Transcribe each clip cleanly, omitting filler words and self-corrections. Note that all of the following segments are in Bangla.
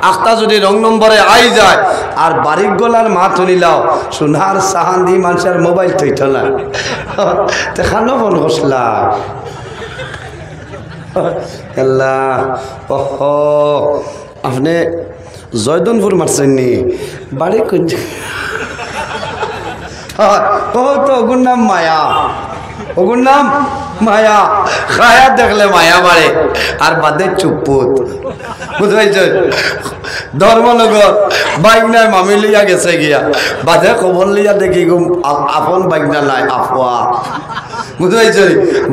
আখতা যদি রং নম্বরে আই যায় আর বারিক গলার মা তুলিলাও সোনার সাহান দি মানুষের মোবাইল থইত না দেখানো ফোন করছিলা আল্লাহ ওহ আপনি জয়দনপুর মারছেন নি বাড়ি কোন তো ওগুর নাম মায়া ওগুর নাম মায়া খায়া দেখলে মায়া মারে আর বাদে চুপুত বুঝতে ধর্মনগর বাইক নাই মামি লিয়া গেছে গিয়া বাদে খবর লিয়া দেখি আপন বাইক না নাই আফওয়া বুঝতে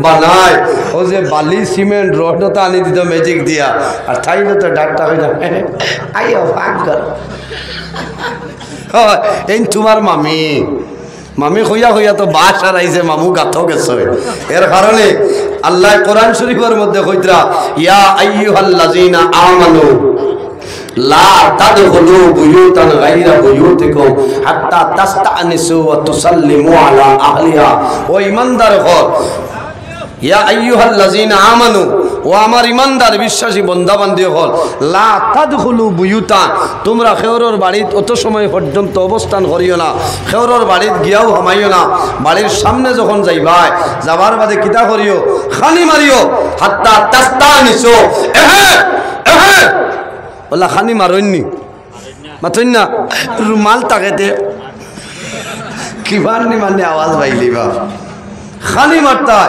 বানায় ও যে বালি সিমেন্ট রডটা আনি দিত ম্যাজিক দিয়া আর থাইলে তো ডাক্তার হয়ে যাবে আইও ভাগ কর এই তোমার মামি মামি হইয়া হইয়া তো বাস আর আইছে মামু গাথ গেছে এর কারণে আল্লাহ কোরআন শরীফের মধ্যে কইতরা ইয়া আইয়ুহাল্লাযিনা আমানু লা তাদখুলু বুয়ুতান গায়রা বুয়ুতিকুম হাত্তা তাস্তানিসু ওয়া তুসাল্লিমু আলা আহলিহা ও ঈমানদার ঘর ইয়া আইয়ুহাল্লাযিনা আমানু ও আমার ঈমানদার বিশ্বাসী বান্দা বান্দি হল লা তাদখুলু বুয়ুতান তোমরা খেওরর বাড়িত অত সময় পর্যন্ত অবস্থান করিও না খেওরর বাড়িত গিয়াও হামাইও না বাড়ির সামনে যখন যাইবাই যাবার বাদে কিতা করিও খানি মারিও হাত্তা তাস্তানিসু ওলা খানি মারইনি মাতইন না রুমাল তাকেতে কিবার নি মানে আওয়াজ বাইলি বা খানি মারতা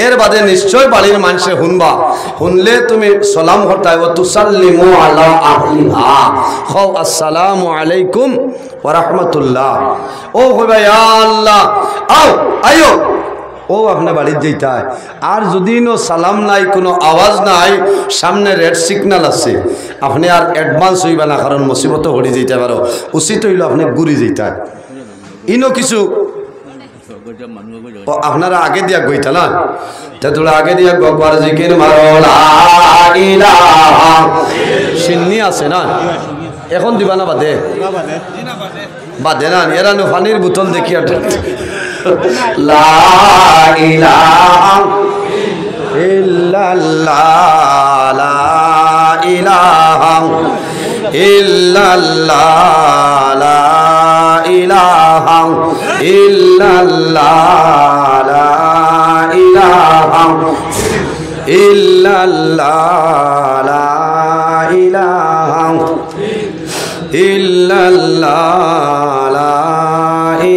এর বাদে নিশ্চয় বাড়ির মানুষে শুনবা শুনলে তুমি সালাম করতাই ও তুসাল্লিমু আলা আহলিহা খাও আসসালামু আলাইকুম ওয়া রাহমাতুল্লাহ ও কইবা ইয়া আল্লাহ আও আইও ও আপনার বাড়ির যেতে আর যদি নো সালাম নাই কোনো আওয়াজ নাই সামনে রেড সিগন্যাল আছে আপনি আর অ্যাডভান্স হইবা না কারণ মুসিবত হরি যেতে পারো উচিত হইল আপনি ঘুরি যেতে ইনো কিছু আপনারা আগে দিয়া গইতা না তোরা আগে দিয়া গবার জিকির মারো লা ইলাহা সিন্নি আছে না এখন দিবা না বাদে বাদে না এরা নো পানির বোতল দেখি আর লা ইলাহা ইল্লাল্লাহ লা ইলাহা ইল্লাল্লাহ লা ইলাহা ইল্লাল্লাহ লা ইলাহা ইল্লাল্লাহ লা ইলাহা ইল্লাল্লাহ লা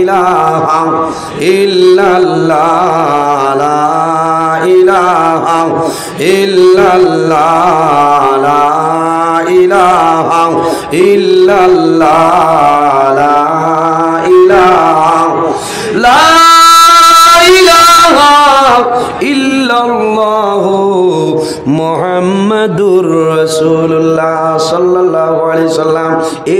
ইলাহা ইল্লাল্লাহ লা ইলাহা ইল্লাল্লাহ লা ইলাহা ইল্লাল্লাহ লা ইলাহা লা ইলাহা ইল্লাল্লাহু মুহাম্মাদুর রাসূলুল্লাহ সাল্লাল্লাহু আলাইহি সাল্লাম।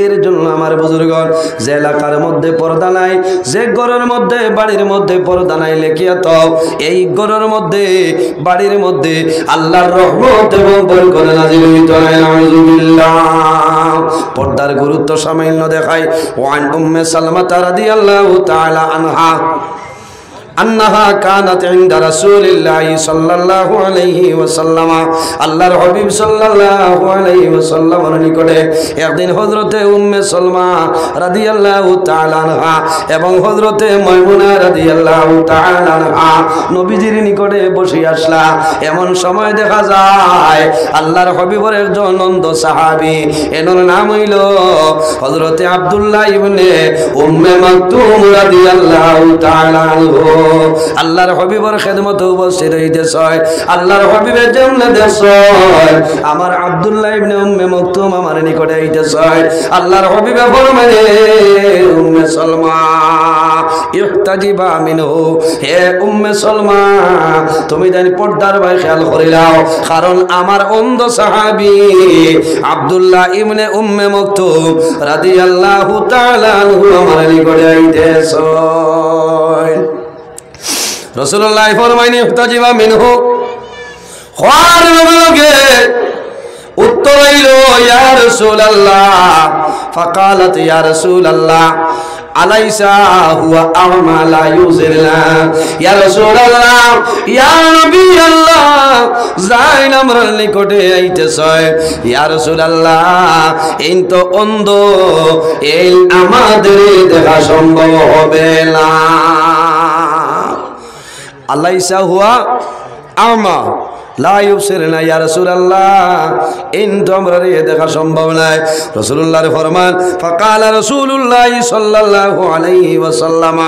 এর জন্য আমার বুজুর্গণ যে এলাকার মধ্যে পর্দা নাই, যে ঘরের মধ্যে বাড়ির মধ্যে পর্দা নাই, লেখিয়া তো এই ঘরের মধ্যে বাড়ির মধ্যে আল্লাহর রহমত এবং বরকত নাযিল হইতো না। নাউযুবিল্লাহ। পর্দার গুরুত্ব সামান্য দেখায়। ওয়ান উম্মে সালমা রাদিয়াল্লাহু তাআলা আনহা अन्नहा कानत इंदा रसूलिल्लाहि सल्लल्लाहु अलैहि वसल्लम আল্লাহর হাবিব সাল্লাল্লাহু আলাইহি ওয়াসাল্লামের নিকটে একদিন হযরতে উম্মে সালমা রাদিয়াল্লাহু তাআলা আনহা এবং হযরতে মায়মুনা রাদিয়াল্লাহু তাআলা আনহা নবীজির নিকটে বসে আসলা। এমন সময় দেখা যায় আল্লাহর হাবিবের একজন নন্দ সাহাবী, এর নাম হইল হযরতে আব্দুল্লাহ ইবনে উম্মে মাকতুম রাদিয়াল্লাহু তাআলা আনহু। আল্লাহর হাবিবের খেদমতে উপস্থিত হইতেছে। আল্লাহর হাবিবের যেমনে দেশ আমার আব্দুল্লাহ ইবনে উম্মে মাকতুম আমার নিকটে আইতেছে। আল্লাহর হাবিবে ফরমানে উম্মে সালমা ইহতাজিবা মিনহু, হে উম্মে সালমা তুমি জানি পর্দার ভাই খেয়াল করিলাও, কারণ আমার অন্ধ সাহাবী আব্দুল্লাহ ইবনে উম্মে মাকতুম রাদিয়াল্লাহু তাআলা আনহু আমার নিকটে আইতেছে। রাসূলুল্লাহ ফরমাইনি ইহতাজিবা মিনহু, খার লগে উত্তর হইল ইয়া রাসূলুল্লাহ। ফাকালাত ইয়া রাসূলুল্লাহ আলাইসা হুয়া আ'মা লা ইউসিরনা ইয়া রাসূলুল্লাহ ইয়া নবী আল্লাহ যাইন আমরার নিকটে আইতেছে ইয়া রাসূলুল্লাহ ইন তো অন্ধ এই আমাদের দেখা সম্ভব হবে না আলাইসা হুয়া আ'মা লা ইউবসিরনা ইয়া রাসূলুল্লাহ ইন তো আমরা দেখা সম্ভব নয় রাসূলুল্লাহর ফরমান ফাকালা রাসূলুল্লাহ সাল্লাল্লাহু আলাইহি ওয়াসাল্লাম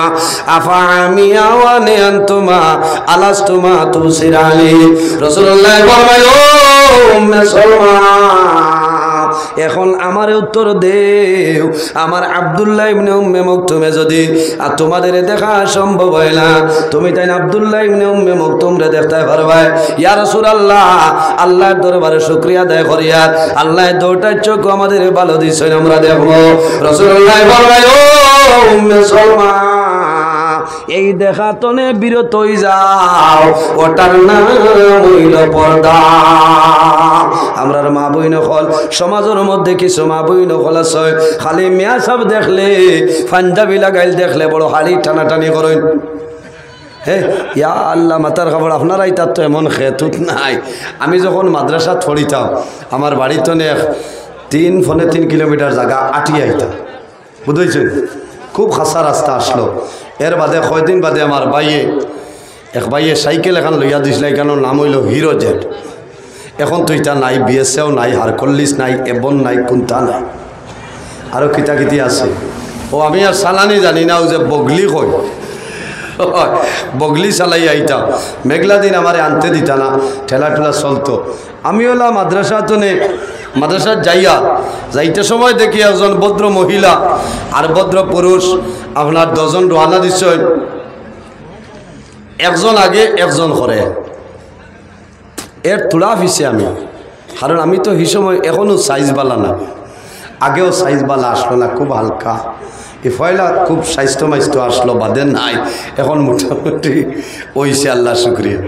আফামিয়া ওয়া আনতুমা আলাস্তুমা তুসিরানি রাসূলুল্লাহ ফরমায় ও উম্মে সালমা এখন আমার উত্তর দেও আমার আব্দুল্লাহ ইবনে উম্মে মাকতুমে যদি আর তোমাদের দেখা সম্ভব হয় না তুমি তাই আব্দুল্লাহ ইবনে উম্মে মাকতুমরে দেখতে পারবে ইয়া রাসূলুল্লাহ আল্লাহর দরবারে শুকরিয়া আদায় করিয়া আল্লাহ দুইটা চোখ আমাদের ভালো দিছেন আমরা দেখব রাসূলুল্লাহ ফরমায় ও উম্মে সালমা এই দেখা তনে বিরত হই যাও ওটার নাম হইল পর্দা আমরার মা বইন হল সমাজের মধ্যে কিছু মা বইন হল আছে খালি মিয়া সব দেখলে পাঞ্জাবি লাগাইল দেখলে বড় হাড়ি টানাটানি করেন হ্যাঁ ইয়া আল্লাহ মাতার খবর আপনারাই তার তো এমন খেতুত নাই আমি যখন মাদ্রাসা পড়িতাম আমার বাড়িতে 3 কিলোমিটার জায়গা আটিয়ে আইতাম বুঝেছেন খুব খাসা রাস্তা আসলো এর বাদে কয়দিন বাদে আমার এক ভাইয়ে সাইকেল এখন লইয়া দিছিল এখানোর নাম হইল হিরো জেট এখন তো এটা নাই বিএসএও নাই হারকল্লিস নাই এবন নাই কুন্তা নাই আরও কিতাকিতি আছে ও আমি আর চালানি জানি না ও যে বগলি কই বগলি চালাই আইতাম মেঘলা দিন আমার আনতে দিতা না ঠেলা ঠেলা চলতো আমি ওলা মাদ্রাসা যাইতে সময় দেখি একজন ভদ্র মহিলা আর ভদ্র পুরুষ আপনার 10 জন রওনা দিচ্ছেন একজন আগে একজন করে এর তোলা ফিসে আমি কারণ আমি তো এই সময় এখনও সাইজ বালা না আগেও সাইজ বালা আসলো না খুব হালকা এই ফয়লা খুব স্বাস্থ্য আসলো বাদে নাই এখন মোটামুটি ওইছে আল্লাহ শুক্রিয়া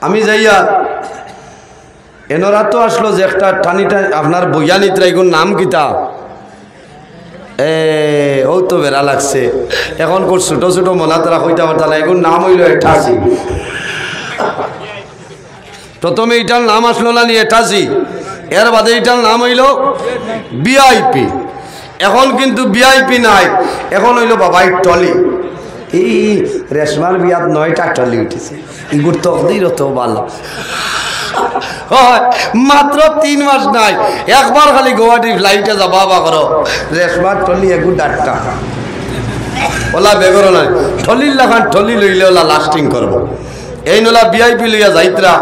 আমি যাইয়া এনরা তো আসলো যে একটা টানিটা আপনার বৈজ্ঞানিকরা এগুলোর নাম কিতা ও তো বেড়া লাগছে এখন কোর ছোট ছোট মনাতরা হইতে পারত না এগুলোর নাম হইল এটাসি প্রথমে এটার নাম আসলো না নি এটাসি এর বাদে এটার নাম হইল ভিআইপি এখন কিন্তু ভিআইপি নাই এখন হইল বাবাই টলি এই রেশমার বিয়াত 9টা টলি উঠেছে এগুর তকদির তো ভালো মাত্র 3 মাস নাই একবার খালি গুয়াহাটি ফ্লাইটে যাবা করো রেশমার টলি এগু 8টা ওলা বেগর নাই টলির লাখান টলি লইলে ওলা লাস্টিং করব এই নলা ভিআইপি লইয়া যাইত্রা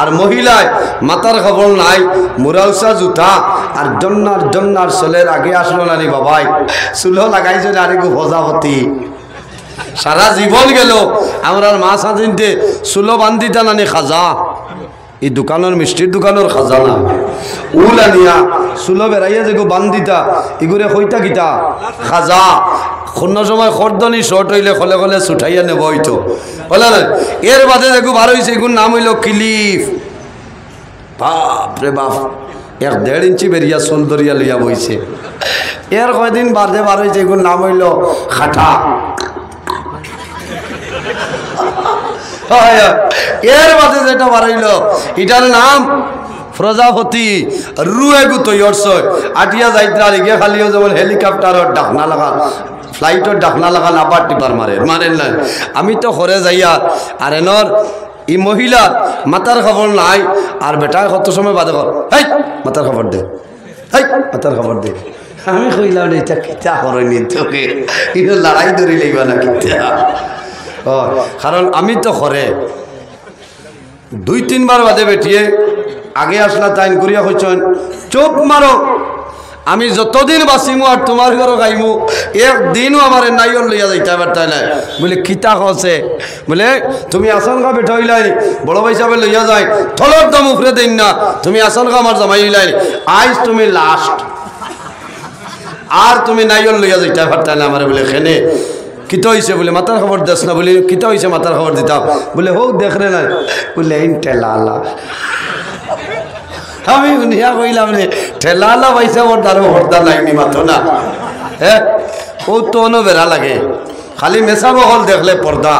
আর মহিলায় মাথার খবর নাই মুরাউসা জুতা আর জন্নার চলের আগে আসলো নানি বাবাই চুলো লাগাইছে আরে গো ভজাপতি সারা জীবন গেল আমরার মা সাজিনতে চুলো বান্ধিতা নানি খাজা এই দোকানের মিষ্টির দোকানের খাজানা উলা নিয়া চুলো বেড়াইয়া যে গো বান্ধিতা এগুলো হইতা গীতা খাজা কোনো সময় খরদনি শর্ট হইলে খলে খলে ছুটাইয়া নেব হইতো বলে না এর বাদে দেখো বার হয়েছে এগুলোর নাম হইল ক্লিফ বাপ রে বাপ 1.5 ইঞ্চি বেরিয়া চুল দরিয়া লইয়া বইছে এর কয়দিন বাদে বার হয়েছে এগুলোর নাম হইল খাটা এর বাদে যেটা বার হইল এটার নাম প্রজাপতি রুয়ে গুতো ইয়রসয় আটিয়া যাইত্রা রেগে খালিও যেমন হেলিকপ্টারের ডাকনা লাগা ফ্লাইটের ডাকনা লাগাল আবার টিপার মারেন না আমি তো ঘরে যাইয়া আর এনর ই মহিলা মাতার খবর নাই আর বেটা কত সময় বাদে কর হাই মাতার খবর দে হাই মাতার খবর দে আমি কইলাম এটা কিতা করেনি তোকে কিন্তু লড়াই ধরে লাগবে না কিতা কারণ আমি তো ঘরে 2-3 বার বাদে বেটিয়ে আগে আসলা তাইন করিয়া কইছেন চোপ মারো আমি যতদিন বাঁচিমু আর তোমার ঘরও খাইমু একদিনও আমার নাইও লইয়া যাইতে পারতাই না বলে কিতা কছে বলে তুমি আসানগা বেঠা হইলাই বড় ভাই সাহেব লইয়া যাই থলর দম উফরে দিন না তুমি আসানগা আমার জামাই হইলাই আজ তুমি লাস্ট আর তুমি নাইও লইয়া যাইতে পারতাই না আমার বলে খেনে কিতা হইছে বলে মাথার খবর দেস না বলে কিতা হইছে মাথার খবর দিতাম বলে হোক দেখ রে না বলে ঠেলালা আমি উনিয়া কইলাম রে ঠেলালা পয়সা ওর দ্বারা হরদা লাইনি মাত্র না হ্যাঁ ও তো বেড়া লাগে খালি মেসা বহল দেখলে পর্দা।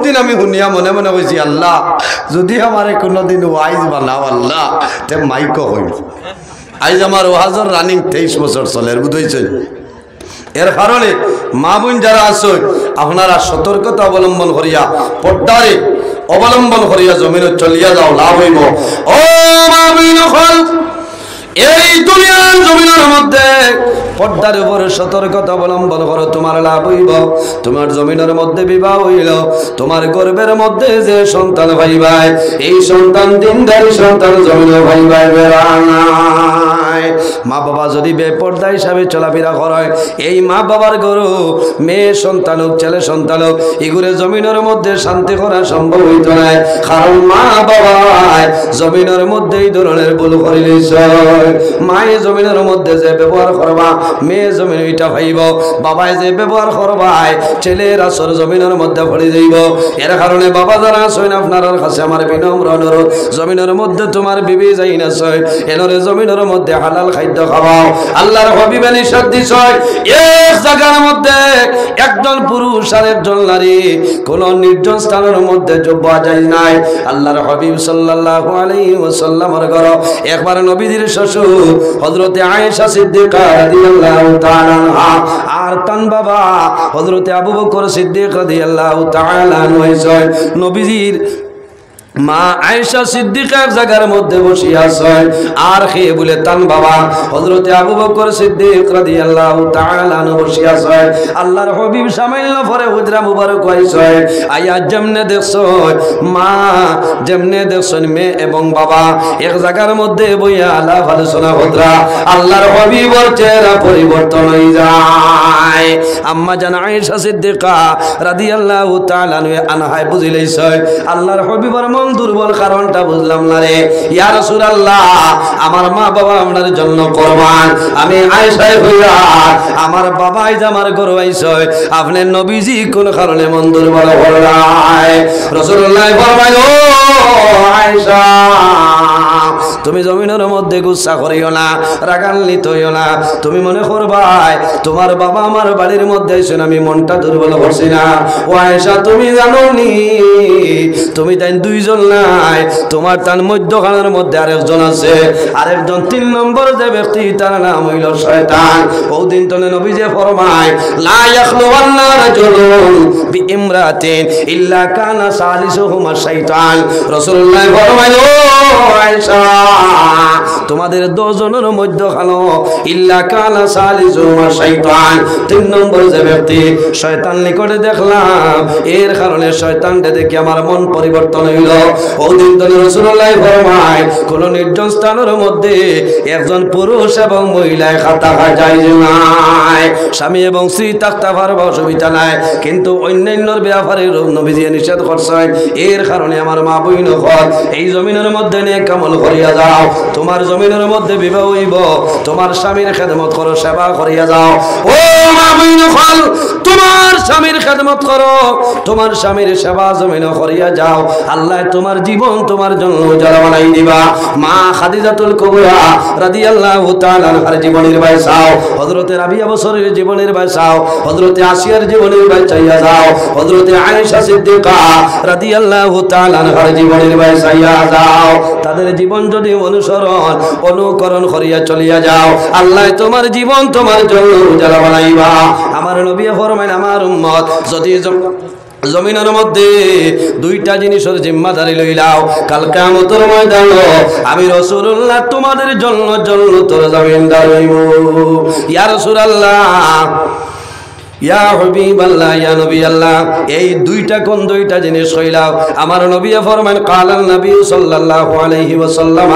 দিন আমি শুনিয়া মনে মনে কইছি আল্লাহ যদি আমার কোনোদিন ওয়াইজ বানাও আল্লাহ তে মাইক হইল। আইজ আমার ওয়াজর রানিং 23 বছর চলে বুঝেছেন। এর কারণে মা বোন যারা আছে আপনারা সতর্কতা অবলম্বন করিয়া পর্দারে অবলম্বন করিয়া জমিনে চলিয়া যাও, লাভ হইব। ও মা বোন হল এই দুনিয়ার জমিনের মধ্যে পর্দার উপরে সতর্কতা অবলম্বন করো, তোমার লাভ হইব। তোমার জমিনের মধ্যে বিবাহ হইল, তোমার গর্ভের মধ্যে যে সন্তান ভাইবাই এই সন্তান দিনদারি সন্তান জমিনে ভাইবাই বেড়ানাই। মা বাবা যদি বেপর্দা হিসাবে চলাফেরা করে এই মা বাবার গরু মেয়ে সন্তান হোক ছেলে সন্তান হোক এগুলো জমিনের মধ্যে শান্তি করা সম্ভব হইত না। কারণ মা বাবা জমিনের মধ্যে এই ধরনের ভুল করিলেছ। মায়ে জমিনের মধ্যে যে ব্যবহার করবা মেয়ে জমিন ওইটা ভাইব, বাবায় যে ব্যবহার করবাই ছেলের আসর জমিনের মধ্যে পড়ে যাইব। এর কারণে বাবা যারা আছেন আপনার কাছে আমার বিনম্র অনুরোধ, জমিনের মধ্যে তোমার বিবি যাই না ছয় এনরে জমিনের মধ্যে হালাল খাদ্য খাওয়াও। আল্লাহর হাবিবে নিষেধ দিছে এক জায়গার মধ্যে একজন পুরুষ আর একজন নারী কোন নির্জন স্থানের মধ্যে যোগ্যা যায় নাই। আল্লাহর হাবিব সাল্লাল্লাহু আলাইহি ওয়াসাল্লামের ঘর একবার নবীজির শ্বশুর হযরতে আয়েশা সিদ্দিকা রাদিয়াল্লাহু তাআলা আনহা আর তান বাবা হযরতে আবু বকর সিদ্দিক রাদিয়াল্লাহু তাআলা আনহু নবীজির মা আয়েশা সিদ্দিকা এক জায়গার মধ্যে বসিয়া আছে আর খেয়ে বলে তান বাবা হযরতে আবু বকর সিদ্দিক রাদিয়াল্লাহু তাআলা আনহু বসিয়া আছে। আল্লাহর হাবিব সামাইল পরে হুজরা মুবারক হইছে আয়া যেমনে দেখছো মা যেমনে দেখছেন মেয়ে এবং বাবা এক জায়গার মধ্যে বইয়া আলাপ আলোচনা হুজরা আল্লাহর হাবিবের চেহারা পরিবর্তন হয়ে যায়। আম্মা জান আয়েশা সিদ্দিকা রাদিয়াল্লাহু তাআলা আনহা বুঝিলেছে আল্লাহর হাবিবের দুর্বল কারণটা বুঝলাম না রে ইয়া রাসূলুল্লাহ, আমার মা বাবা আপনার জন্য কুরবান, আমি আয়েশা হইয়া আমার বাবাই যে আমার ঘরে আইছে আপনি নবীজি কোন কারণে মন দুর্বল হলাই। রাসূলুল্লাহ ফরমাইল ও আয়েশা তুমি জমিনের মধ্যে গুসা করিও না, রাগান্বিত হইও না। তুমি মনে করবাই তোমার বাবা আমার বাড়ির মধ্যে আইছেন আমি মনটা দুর্বল করছি না। ও আয়েশা তুমি জানো নি তুমি তাই দুইজন নাই, তোমার তার মধ্যখানের মধ্যে আরেকজন আছে, আরেকজন 3 নম্বর যে ব্যক্তি তার নাম হইল শয়তান। ওদিন তনে নবী যে ফরমায় লা ইয়াখলুওয়ান্না রাজুলুন বিইমরাতিন ইল্লা কানা সালিসুহুমা শাইতান। রাসূলুল্লাহ ফরমায় ও আয়েশা তোমাদের 2 জনের মধ্যখানে ইল্লা কানা সালিসুহুমা শাইতান 3 নম্বর যে ব্যক্তি শয়তান নিকটে দেখলাম এর কারণে শয়তানকে দেখে আমার মন পরিবর্তন হইল। ওদিন তো রাসূলুল্লাহ ফরমায় কোন নির্জন স্থানের মধ্যে একজন পুরুষ এবং মহিলায় খাতা যায় নাই, স্বামী এবং স্ত্রী থাকতে পারবে অসুবিধা নাই, কিন্তু অন্যান্যর ব্যাপারে নবীজি নিষেধ করছেন। এর কারণে আমার মা বইন হল এই জমিনের মধ্যে নেক আমল করিয়া যাও, তোমার জমিনের মধ্যে বিবাহ হইব, তোমার স্বামীর খেদমত করো, সেবা করিয়া যাও। ও মা বইন হল তোমার স্বামীর খেদমত করো, তোমার স্বামীর সেবা জমিনে করিয়া যাও, আল্লাহ তোমার জীবন তোমার জন্য উজালা বানাই দিবা। মা খাদিজাতুল কুবরা রাদিয়াল্লাহু তাআলা আনহার জীবনের বাইসাও, হযরতে রাবিয়া বসরের জীবনের বাইসাও, হযরতে আসিয়ার জীবনের বাইচাইয়া যাও, হযরতে আয়েশা সিদ্দিকা রাদিয়াল্লাহু তাআলা আনহার জীবনের বাইচাইয়া যাও। তাদের জীবন যদি অনুকরণ করিয়া চলিয়া যাও, আল্লাহ তোমার জীবন তোমার জন্য উজালা বানাইবা। আমার নবী ফরমায় আমার উম্মত যদি জমিনের মধ্যে 2টা জিনিসের জিম্মাদারি লইলাও, কাল কিয়ামতের ময়দানে আমি রাসূলুল্লাহ তোমাদের জন্য তোর জমিনদার হইব। ইয়া রাসূলুল্লাহ ইয়া হাবিবাল্লাহ ইয়া নবী আল্লাহ এই 2টা জিনিস কইলাও। আমার নবী ফরমান কালান নবী সাল্লাল্লাহু আলাইহি ওয়াসাল্লাম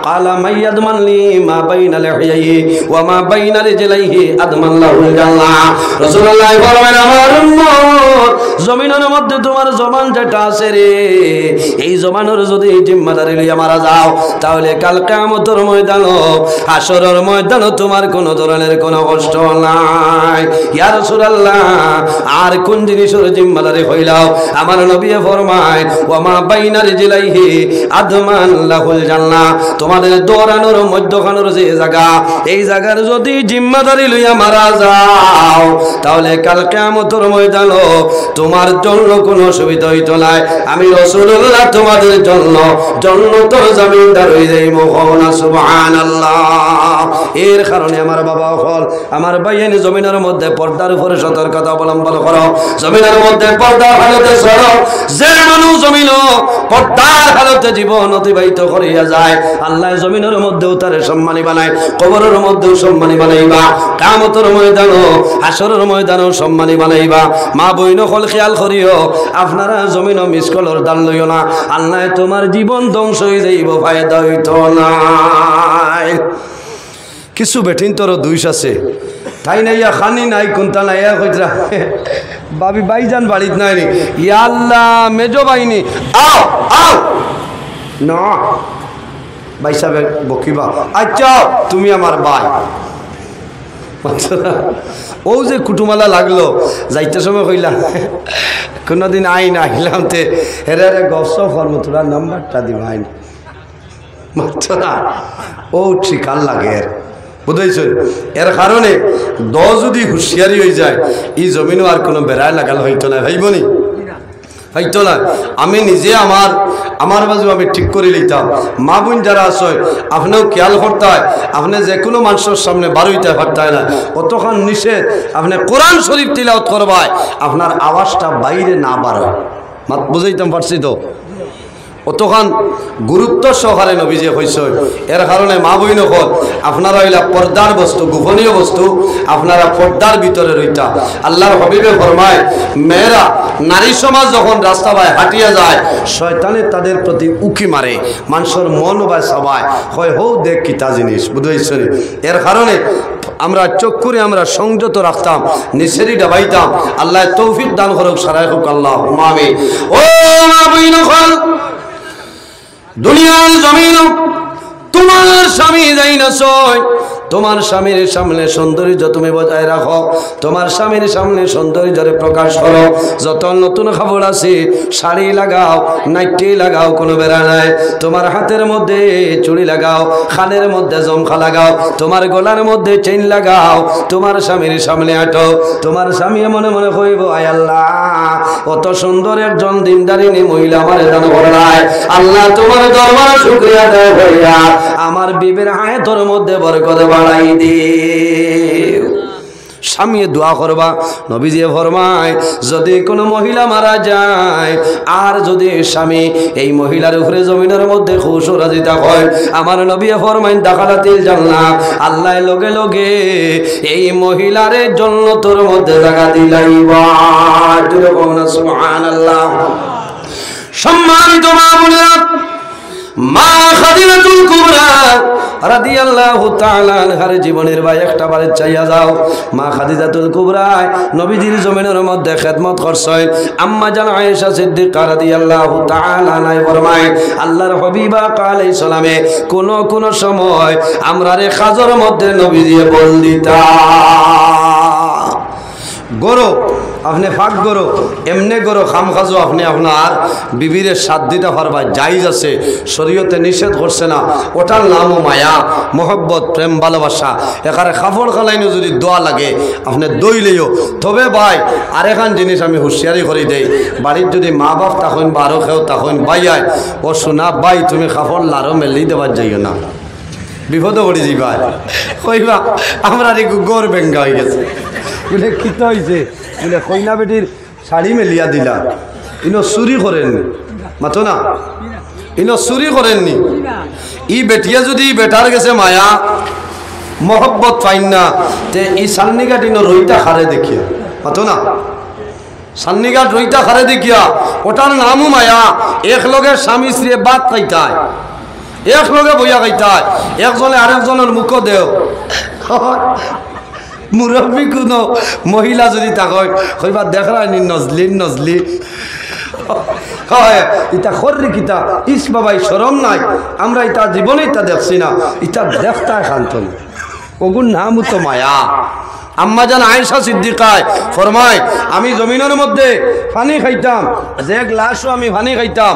কালা মাইয়াদমান লি মা বাইনা লিহিয়াহি ওয়া মা বাইনা রিজলাইহি আদমান লাহুল জান্নাহ। রাসূলুল্লাহ ফরমান আমার উম্মত জমিনের মধ্যে তোমার জবান যেটা আছে রে, এই জবানের যদি জিম্মাদারি লইয়া মারা যাও তাহলে কাল কিয়ামতের ময়দান হাসরের ময়দান তোমার কোনো ধরনের কোনো কষ্ট নাই। ইয়া রাসূলুল্লাহ আর কোন জিনিসের জিম্মাদারি হইলাও? আমার নবী ফরমায় ওয়া মা বাইনা রিজলাইহি আদমান লাহুল জান্নাহ, তোমাদের দৌড়ানোর মধ্যখানের যে জায়গা, এই জায়গার যদি জিম্মাদারি লইয়া মারা যাও তাহলে কাল কিয়ামতের ময়দান তোমার জন্য কোনো অসুবিধা হইতো না। আমি রাসূলুল্লাহ তোমাদের জন্য জান্নাতের জমিনদার হয়ে যাইব। সুবহানাল্লাহ। এর কারণে আমার বাবা হল আমার ভাইয়ের জমিনের মধ্যে পর্দার উপরে সতর্কতা অবলম্বন করো। জমিনের মধ্যে পর্দার হালতে চলো। যে মানুষ জমিন পর্দার হালতে জীবন অতিবাহিত করিয়া যায়, আল্লাহ জমিনের মধ্যেও তারে সম্মানী বানায়, কবরের মধ্যেও সম্মানী বানাইবা, কিয়ামতের ময়দানও হাসরের ময়দানও সম্মানী বানাইবা। মা বইন হল খেয়াল করিও, আপনারা জমিন মিসকলর দান লইও না, আল্লাহ তোমার জীবন ধ্বংস হয়ে যাইব, ফায়দা হইত নাই। কিছু বেঠিন তোর দুইশ আছে, তাই না ইয়া খানি নাই কোনটা নাই কইতরা বাবি বাইজান বাড়িত নাই নি, ইয়া আল্লাহ মেজো বাইনি আও আও না ভাই সাহেব বকিবা, আচ্ছা তুমি আমার ভাই। ও যে কুটুমালা লাগলো যাইতে সময় কইলা কোনদিন আইন আহিলাম তে হেরে গস ফর্ম তোরা নাম্বারটা দিব আইন মাত্রা ও ঠিকাল লাগে বুঝাইছ। এর কারণে দ যদি হুঁশিয়ারি হয়ে যায় এই জমিনও আর কোনো বেড়ায় লাগাল হইতো না, ভাইবনি হইতো না। আমি নিজে আমার বাজু আমি ঠিক করে লইতাম। মা বোন যারা আছে আপনিও খেয়াল করতে হয়, আপনি যে কোনো মানুষের সামনে বার হইতে পারতেন না, কতক্ষণ নিষেধ আপনি কোরআন শরীফ তিলাওয়াত করবায় আপনার আওয়াজটা বাইরে না বার হয়। বুঝাইতাম পারছি তো, অতখান গুরুত্ব সহকারে নবীজি হইছে। এর কারণে মা বইন হল আপনারা হইলা পর্দার বস্তু, গোপনীয় বস্তু, আপনারা পর্দার ভিতরে রইতা। আল্লাহর হাবিবে ফরমায় মেয়েরা নারী সমাজ যখন রাস্তা বায় হাঁটিয়া যায় শয়তানে তাদের প্রতি উকি মারে, মানুষের মন বা সবাই হয় হৌ দেখ কিতা জিনিস বুঝাইছ। এর কারণে আমরা চোখ করে আমরা সংযত রাখতাম, নিষেধি ডাবাইতাম। আল্লাহ তৌফিক দান করুক, সারাই হোক আল্লাহ আমিন। ও মা বইন হল দুনিয়ার জমিন তোমার স্বামী যাই না সই, তোমার স্বামীর সামনে সৌন্দর্য তুমি বজায় রাখো, তোমার স্বামীর সামনে সৌন্দর্যের প্রকাশ করো। যত নতুন খবর আছে শাড়ি লাগাও, নাইটি লাগাও, কোনো বেড়া নাই। তোমার হাতের মধ্যে চুড়ি লাগাও, খানের মধ্যে জমখা লাগাও, তোমার গলার মধ্যে চেইন লাগাও, তোমার স্বামীর সামনে আটো। তোমার স্বামী মনে মনে কইব আয় আল্লাহ কত সুন্দর একজন দিনদারিনী মহিলা আমার দান করলাই, আল্লাহ তোমার দরবার শুকরিয়া আদায় করিয়া আমার বিবির হায়াতের মধ্যে বরকত বাড়াই দিও। স্বামী দোয়া করবা। নবীজি ফরমায় যদি কোনো মহিলা মারা যায় আর যদি স্বামী এই মহিলার উপরে জমিনের মধ্যে খুশ রাজিতা হয়, আমার নবী ফরমায় দাখালাতিল জান্নাহ, আল্লাহ লগে লগে এই মহিলার জান্নাতের মধ্যে জায়গা দিলাইবা। সুবহানাল্লাহ। সম্মানিত মা বোনেরা, মা খাদিজাতুল কুবরা রাদিয়াল্লাহু তাআলা আনহার জীবনের ভাই একটা বারে চাইয়া যাও। মা খাদিজাতুল কুবরা নবীজির জমিনের মধ্যে খেদমত করছেন। আম্মা জান আয়েশা সিদ্দিকা রাদিয়াল্লাহু তাআলা আনহা ফরমায় আল্লাহর হাবিবা আলাইহিস সালামে কোন সময় আমরারে খাজর মধ্যে নবীজি বল দিতা গরো আপনি ফাঁক গরো এমনি গরো খাম খাজো আপনি আপনার বিবিরে সাথ দিতে পারবা, জায়েজ আছে, শরীয়তে নিষেধ করছে না। ওটার নামও মায়া, মোহব্বত, প্রেম, ভালোবাসা। এখানে কাপড় খালাইনো যদি দোয়া লাগে আপনি দইলেও। তবে ভাই আরেকখান জিনিস আমি হুঁশিয়ারি করে দেই, বাড়ির যদি মা বাপ তখন বা আরো কেউ তখন ভাইয়াই ও শোনা ভাই তুমি কাপড় লারো মেলি দেবার যাইও না, বিপদে পড়ে যাইবা। কইবা আমরা গড় বেঙ্গা হয়ে গেছে বলে কিতা হয়েছে বলে কইনা বেটির শাড়ি মেলিয়া দিলা, ইনো চুরি করেননি মাথো না, ইনো চুরি করেননি। ই বেটিয়া যদি বেটার গেছে মায়া মহব্বত পাইন না তে ই সান্নিঘাট ইনো রইটা খারে দেখিয়া মাথো না, সান্নিঘাট রইটা খারে দেখিয়া ওটার নামও মায়া। এক লগে স্বামী স্ত্রী বাদ খাইতায়, এক লগে বইয়া খাইতায়, একজনে আরেকজনের মুখ দেও মুরব্বী কোনো মহিলা যদি তাকয় কইবা দেখরানি নজলি হয় ইটা খর্রি কিতা ইস বাবাই শরম নাই আমরা ইটা জীবনে ইটা দেখছি না ইটা দেখতায় শান্ত না ওগুর নাম তো মায়া আম্মা জান আয়েশা সিদ্দিকায় ফরমায় আমি জমিনের মধ্যে পানি খাইতাম যে গ্লাসও আমি পানি খাইতাম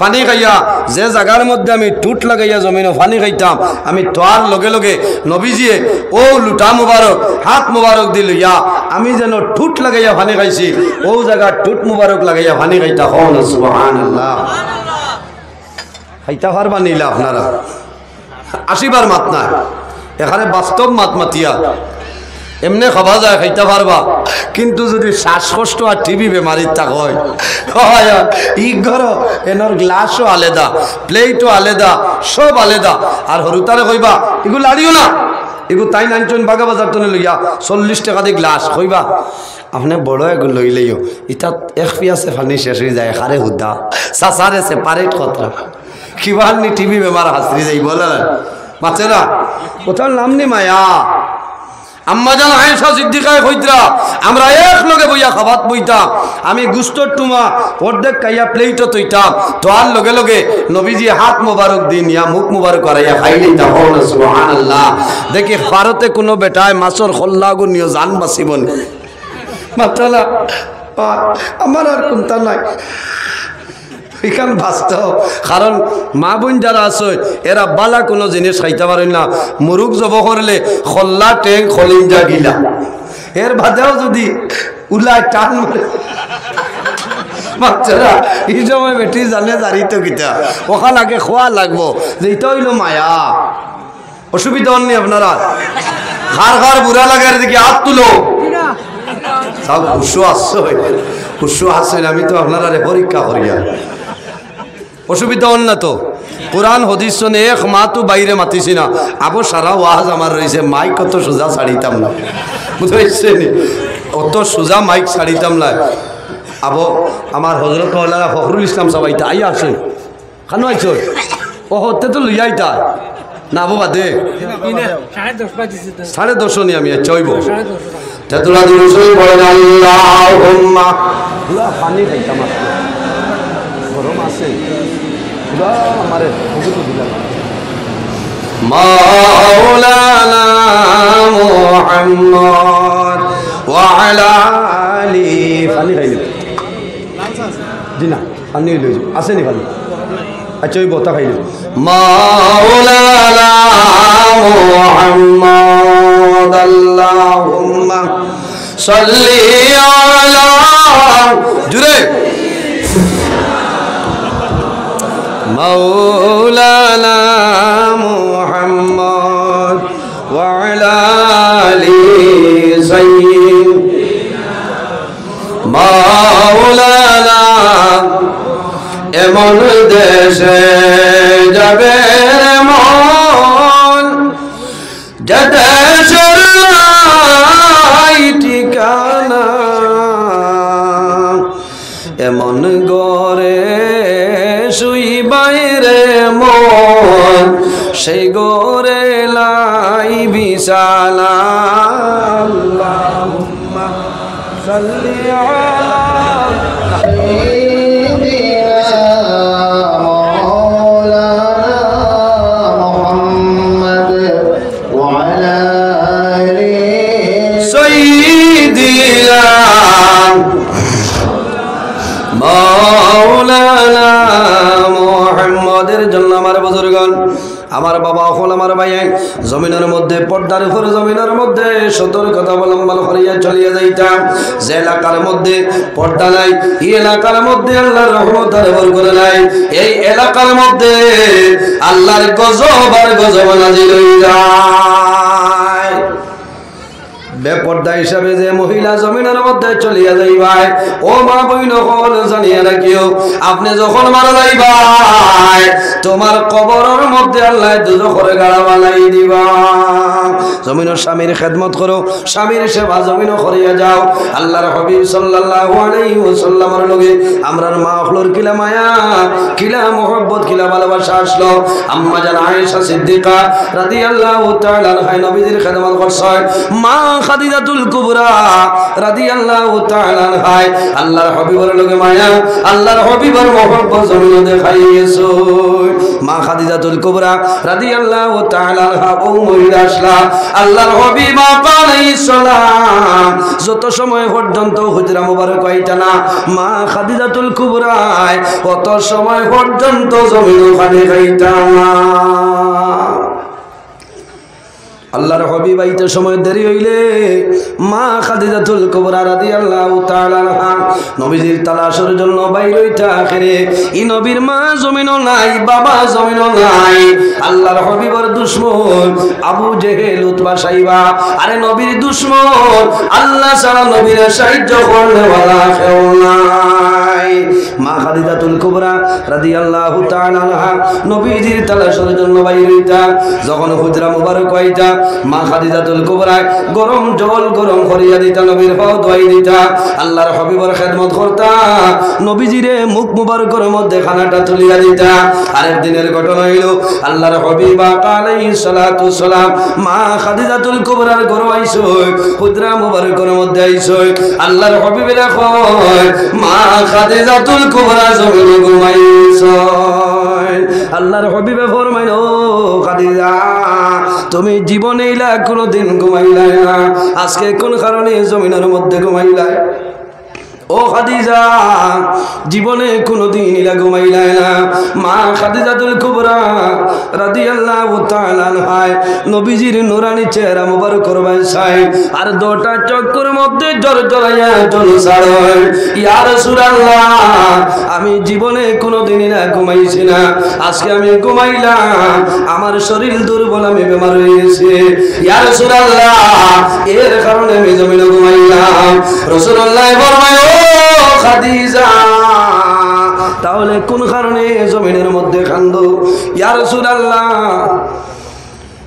পানি খাইয়া যে জায়গার মধ্যে আমি টুট লাগাইয়া জমিনও পানি খাইতাম আমি তোয়ার লগে লগে নবীজিয়ে ও লুটা মুবারক হাত মুবারক দিল ইয়া আমি যেন টুট লাগাইয়া পানি খাইছি ও জায়গা টুট মুবারক লাগাইয়া পানি খাইতা হন সুবহানাল্লাহ খাইতা পারবা নিলা আপনারা আসিবার মাত না এখানে বাস্তব মাত মাতিয়া এমনি খাওয়া যায় খাইতে পারবা কিন্তু যদি শ্বাসকষ্ট আর টিবি বেমারির তাক হয় ই ঘর এনর গ্লাসও আলাদা প্লেটও আলাদা সব আলাদা আর হরুতারে কইবা এগুলো লাড়িও না এগুলো তাই নাইনচন বাগা বাজার তো লইয়া 40 টাকা দিয়ে গ্লাস কইবা আপনি বড় এগুলো লইলেও এটা এক পিয়াসে পানি শেষ হয়ে যায় এখানে হুদা সাসারে সেপারেট কথা কিবার নি টিবি বেমার হাসরি যাই বলে মাছে না কোথাও নাম নি মায়া আম্মা জান আয়েশা সিদ্দিকায় কইতরা আমরা এক লগে বইয়া খাবাত বইতাম আমি গুস্তর টুমা অর্ধেক কাইয়া প্লেটও তৈতাম তোয়ার লগে লগে নবীজি হাত মোবারক দিন ইয়া মুখ মোবারক করাইয়া খাইলেই তা হল সুবহানাল্লাহ দেখি ভারতে কোনো বেটায় মাছর খল্লাগু নিয়ে জান বাঁচিবন মাত্রালা আমার আর কোনটা নাই এখান বাস্তব কারণ মা বোন যারা আছে এরা বালা কোনো জিনিস খাইতে পারেন না মুরুখ জব করলে খল্লা টেং খলিঞ্জা গিলা এর বাদেও যদি উলায় টান মারে বাচ্চারা এই সময় বেটি জানে জারিত গীতা ওখান আগে খোয়া লাগবো যে এটা হইল মায়া অসুবিধা হননি আপনারা খার খার বুড়া লাগে দেখি হাত তুলো সব খুশু আসছে আমি তো আপনারা পরীক্ষা করিয়া অসুবিধা হল না তো কোরআন হদিস শুনে এক মা তো বাইরে মাতিছি না আবো সারা ওয়াজ আমার রয়েছে মাইক অত সোজা ছাড়িতাম না বুঝতে অত সোজা মাইক ছাড়িতাম না আবো আমার হজরত মৌলানা ফখরুল ইসলাম সবাইটা আই আসে খানো আইছ ও হতে তো লইয়া আইতা না আবো বাদে 10:30 নি আমি চাইব তেতুলা দিরুসই বলেন আল্লাহুম্মা পুরা পানি খাইতাম গরম আছে পুরা আমারে ওগুলো দিলাম মাওলানা মুহাম্মদ ওয়া আলা আলি পানি খাইলে দিনা পানি লই আছে নি পানি আচ্ছা ওই বতা খাইলে মাওলানা মুহাম্মদ আল্লাহুম্মা সাল্লি আলা জুরে মাওলানা মুহাম্মদ ওয়া আলা আলি সাইয়্যিদিনা মাওলানা এমন দেশে যাবে মন যে দেশের নাই ঠিকানা এমন গরে শুই বাইরে মন সেই গরে লাই বিছানা আল্লাহুম্মা সাল্লি আলা মাওলানা মুহাম্মদের জন্য আমার বুজুর্গণ আমার বাবা হল আমার ভাই জমিনের মধ্যে পর্দার উপর জমিনের মধ্যে সতর্কতা অবলম্বন করিয়া চলিয়া যাইতাম যে এলাকার মধ্যে পর্দা নাই এই এলাকার মধ্যে আল্লাহর রহমত আর বরকত নাই এই এলাকার মধ্যে আল্লাহর গজব আর গজব নাযিল হয়ে যায় বেপর্দা হিসাবে যে মহিলা জমিনের মধ্যে চলিয়া যাইবাই ও মা বইন হল জানিয়া রাখিও আপনি যখন মারা যাইবাই তোমার কবরের মধ্যে আল্লাহ দুজখের গাড়া বানাই দিবা জমিনের স্বামীর খেদমত করো স্বামীর সেবা জমিন করিয়া যাও আল্লাহর হাবিব সাল্লাল্লাহু আলাইহি ওয়াসাল্লামের লগে আমরার মা হলর কিলা মায়া কিলা মোহব্বত কিলা ভালোবাসা আসলো আম্মা জান আয়েশা সিদ্দিকা রাদিয়াল্লাহু তাআলা আনহা নবীজির খেদমত করছেন মা খাদিজাতুল কুবরা রাদিয়াল্লাহু তাআলা আনহা আল্লাহর হাবিবের লগে মায়া আল্লাহর হাবিবের মহব্বত জমিনে দেখাইয়েছো মা খাদিজাতুল কুবরা রাদিয়াল্লাহু তাআলা আনহা ও মহিলা আসলা আল্লাহর হাবিব আলাইহিস সালাম যত সময় পর্যন্ত হুজরা মুবারক হইতা না মা খাদিজাতুল কুবরা কত সময় পর্যন্ত জমিনে পানি খাইতা না আল্লাহর হাবিব আইতে সময় দেরি হইলে মা খাদিজাতুল কুবরা রাদিয়াল্লাহু তাআলা আনহা নবীজির তালাশের জন্য বাইর হইতা আখেরে ই নবীর মা জমিনও নাই বাবা জমিনও নাই আল্লাহর হাবিবের দুশমন আবু জেহেল উতবা সাইবা আরে নবীর দুশমন আল্লাহ ছাড়া নবীর সাহায্য করতে ওয়ালা কেউ নাই মা খাদিজাতুল কুবরা রাদিয়াল্লাহু তাআলা আনহা নবীজির তালাশের জন্য বাইর হইতা যখন হুজরা মুবারক হইতা মা খাদিজাতুল কুবরা গরম জল গরম করিয়া দিতা নবীর পাও ধোয়াই দিতা আল্লাহর হাবিবের খেদমত করতা নবীজিরে মুখ মুবারকের মধ্যে খানাটা তুলিয়া দিতা আরেক দিনের ঘটনা হইল আল্লাহর হাবিব আলাইহিস সালাতু সালাম মা খাদিজাতুল কুবরার ঘর আইছো হুজরা মুবারকের মধ্যে আইছো আল্লাহর হাবিবের কয় মা খাদিজাতুল কুবরা জমিনে ঘুমাইছো আল্লাহর হাবিবে ফরমাইল ও খাদিজা তুমি জীবনে ইলা কোনদিন ঘুমাইলাই না আজকে কোন কারণে জমিনের মধ্যে ঘুমাইলাই ও খাদিজা জীবনে কোনদিন ইলা ঘুমাইলাই না মা খাদিজাতুল কুবরা রাদিয়াল্লাহু তাআলা আনহা নবীজির নুরানি চেহারা মুবারক করবাই চাই আর দুটা চক্ষুর মধ্যে জড়জড়াইয়া জল ছাড়ে ইয়া রাসূলুল্লাহ আমি জীবনে কোনদিন ইলা ঘুমাইছি না আজকে আমি ঘুমাইলাম আমার শরীর দুর্বল আমি বেমার হয়ে গেছি ইয়া রাসূলুল্লাহ এর কারণে আমি জমিনে ঘুমাইলাম রাসূলুল্লাহ ফরমায় খাদিজা তাহলে কোন কারণে জমিনের মধ্যে কান্দো ইয়া রাসূলুল্লাহ